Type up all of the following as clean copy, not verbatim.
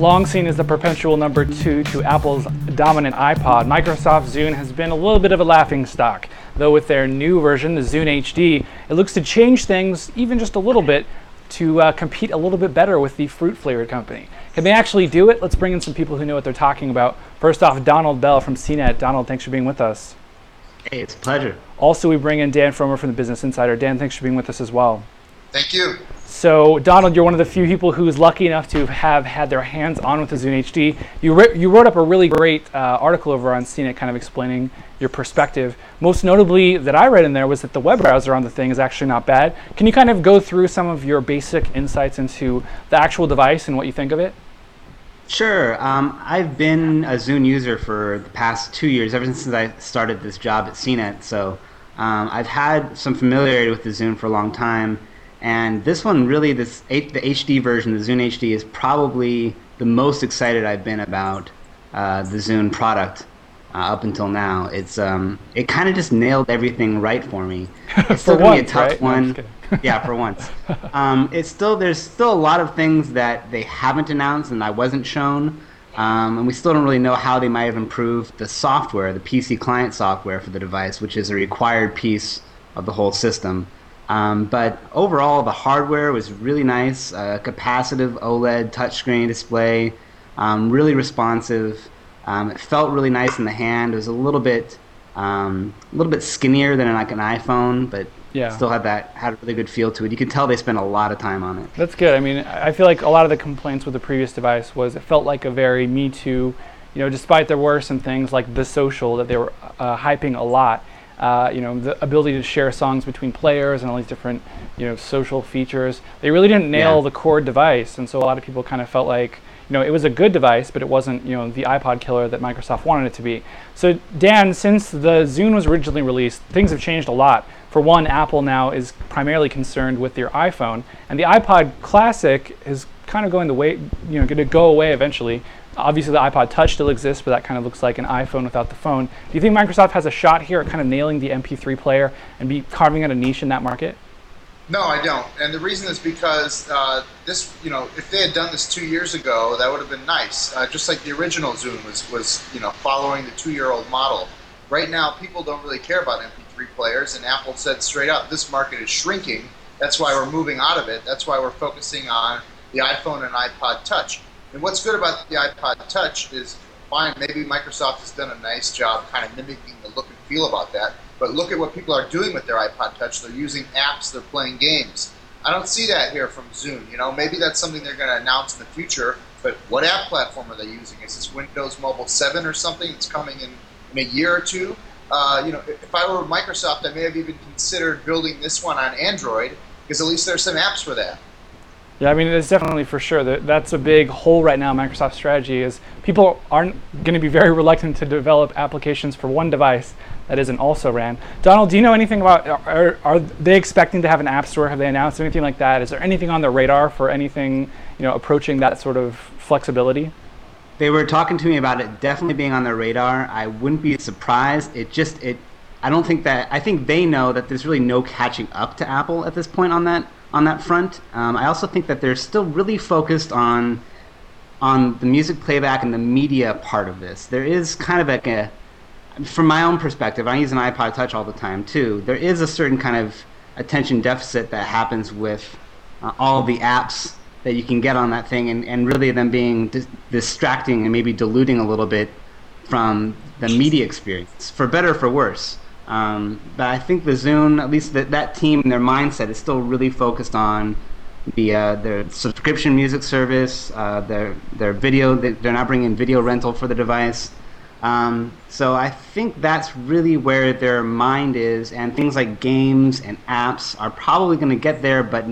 Long seen as the perpetual number 2 to Apple's dominant iPod, Microsoft Zune has been a little bit of a laughingstock. Though with their new version, the ZuneHD, it looks to change things even just a little bit to compete a little bit better with the fruit-flavored company. Can they actually do it? Let's bring in some people who know what they're talking about. First off, Donald Bell from CNET. Donald, thanks for being with us. Hey, it's a pleasure. Also, we bring in Dan Fromer from the Business Insider. Dan, thanks for being with us as well. Thank you. So, Donald, you're one of the few people who's lucky enough to have had their hands on with the ZuneHD. You wrote up a really great article over on CNET kind of explaining your perspective. Most notably that I read in there was that the web browser on the thing is actually not bad. Can you kind of go through some of your basic insights into the actual device and what you think of it? Sure. I've been a Zune user for the past 2 years, ever since I started this job at CNET. So I've had some familiarity with the Zune for a long time. And this one really, the HD version, the ZuneHD, is probably the most excited I've been about the Zune product up until now. It's it kind of just nailed everything right for me. It's still going to be a tough one. No, yeah, for once. There's still a lot of things that they haven't announced and I wasn't shown. And we still don't really know how they might have improved the software, the PC client software for the device, which is a required piece of the whole system. But overall, the hardware was really nice. Capacitive OLED touchscreen display, really responsive. It felt really nice in the hand. It was a little bit skinnier than like an iPhone, but yeah, still had a really good feel to it. You could tell they spent a lot of time on it. That's good. I mean, I feel like a lot of the complaints with the previous device was it felt like a very Me Too. You know, despite there were some things like the social that they were hyping a lot. You know, the ability to share songs between players and all these different, you know, social features. They really didn't nail the core device, and so a lot of people kind of felt like, you know, it was a good device, but it wasn't, you know, the iPod killer that Microsoft wanted it to be. So, Dan, since the Zune was originally released, things have changed a lot. For one, Apple now is primarily concerned with their iPhone, and the iPod Classic is kind of going to go away eventually. Obviously, the iPod Touch still exists, but that kind of looks like an iPhone without the phone. Do you think Microsoft has a shot here at kind of nailing the MP3 player and be carving out a niche in that market? No, I don't. And the reason is because if they had done this 2 years ago, that would have been nice. Just like the original Zune was following the 2-year-old model. Right now, people don't really care about MP3 players, and Apple said straight up, this market is shrinking. That's why we're moving out of it. That's why we're focusing on the iPhone and iPod Touch. And what's good about the iPod Touch is, fine, maybe Microsoft has done a nice job kind of mimicking the look and feel about that, but look at what people are doing with their iPod Touch. They're using apps, they're playing games. I don't see that here from Zune. You know, maybe that's something they're going to announce in the future, but what app platform are they using? Is this Windows Mobile 7 or something that's coming in a year or two? If I were Microsoft, I may have even considered building this one on Android, because at least there's some apps for that. Yeah, I mean, it's definitely for sure. That's a big hole right now. Microsoft's strategy is people aren't going to be very reluctant to develop applications for one device that isn't also ran. Donald, do you know anything about, are they expecting to have an app store? Have they announced anything like that? Is there anything on their radar for anything, approaching that sort of flexibility? They were talking to me about it definitely being on their radar. I wouldn't be surprised. I think they know that there's really no catching up to Apple at this point on that front. I also think that they're still really focused on the music playback and the media part of this. There is kind of like from my own perspective, I use an iPod Touch all the time too. There is a certain kind of attention deficit that happens with all the apps that you can get on that thing, and really them being distracting and maybe diluting a little bit from the media experience, for better or for worse. But I think the Zune, at least that team and their mindset, is still really focused on their subscription music service, their video. They're not bringing video rental for the device. So I think that's really where their mind is, and things like games and apps are probably going to get there, but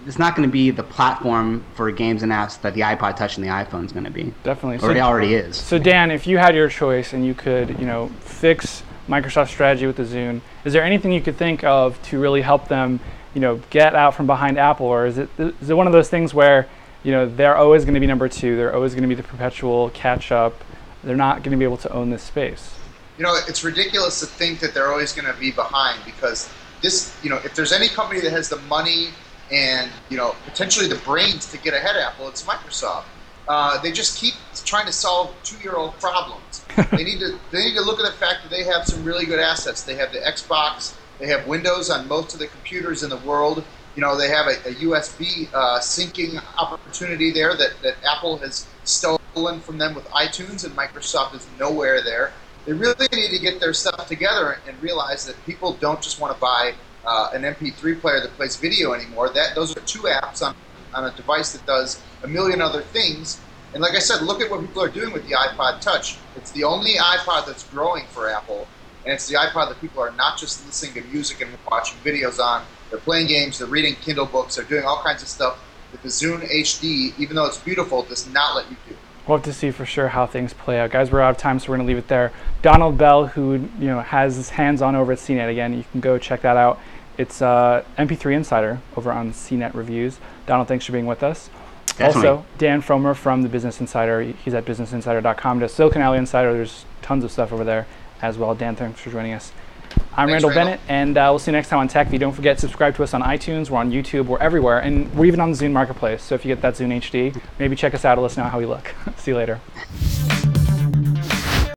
it's not going to be the platform for games and apps that the iPod Touch and the iPhone is going to be. Definitely. Or it already is. So Dan, if you had your choice and you could, fix Microsoft's strategy with the Zune, is there anything you could think of to really help them, get out from behind Apple, or is it one of those things where, they're always going to be number 2, they're always going to be the perpetual catch-up, they're not going to be able to own this space? It's ridiculous to think that they're always going to be behind, because this, if there's any company that has the money and potentially the brains to get ahead of Apple, it's Microsoft. They just keep trying to solve 2-year-old problems. They need to look at the fact that they have some really good assets. They have the Xbox. They have Windows on most of the computers in the world. You know, they have a USB syncing opportunity there that Apple has stolen from them with iTunes, and Microsoft is nowhere there. They really need to get their stuff together and realize that people don't just want to buy an MP3 player that plays video anymore. Those are 2 apps on a device that does a million other things. And like I said, look at what people are doing with the iPod Touch. It's the only iPod that's growing for Apple, and it's the iPod that people are not just listening to music and watching videos on. They're playing games, they're reading Kindle books, they're doing all kinds of stuff that the ZuneHD, even though it's beautiful, does not let you do. We'll have to see for sure how things play out. Guys, we're out of time, so we're going to leave it there. Donald Bell, who has his hands on over at CNET again, you can go check that out. It's MP3 Insider over on CNET Reviews. Donald, thanks for being with us. Definitely. Also, Dan Fromer from the Business Insider. He's at businessinsider.com. Does Silicon Alley Insider. There's tons of stuff over there as well. Dan, thanks for joining us. I'm Randall Bennett, and we'll see you next time on TechView. Don't forget, subscribe to us on iTunes. We're on YouTube. We're everywhere. And we're even on the Zune Marketplace. So if you get that Zune HD, maybe check us out and let us know how we look. See you later.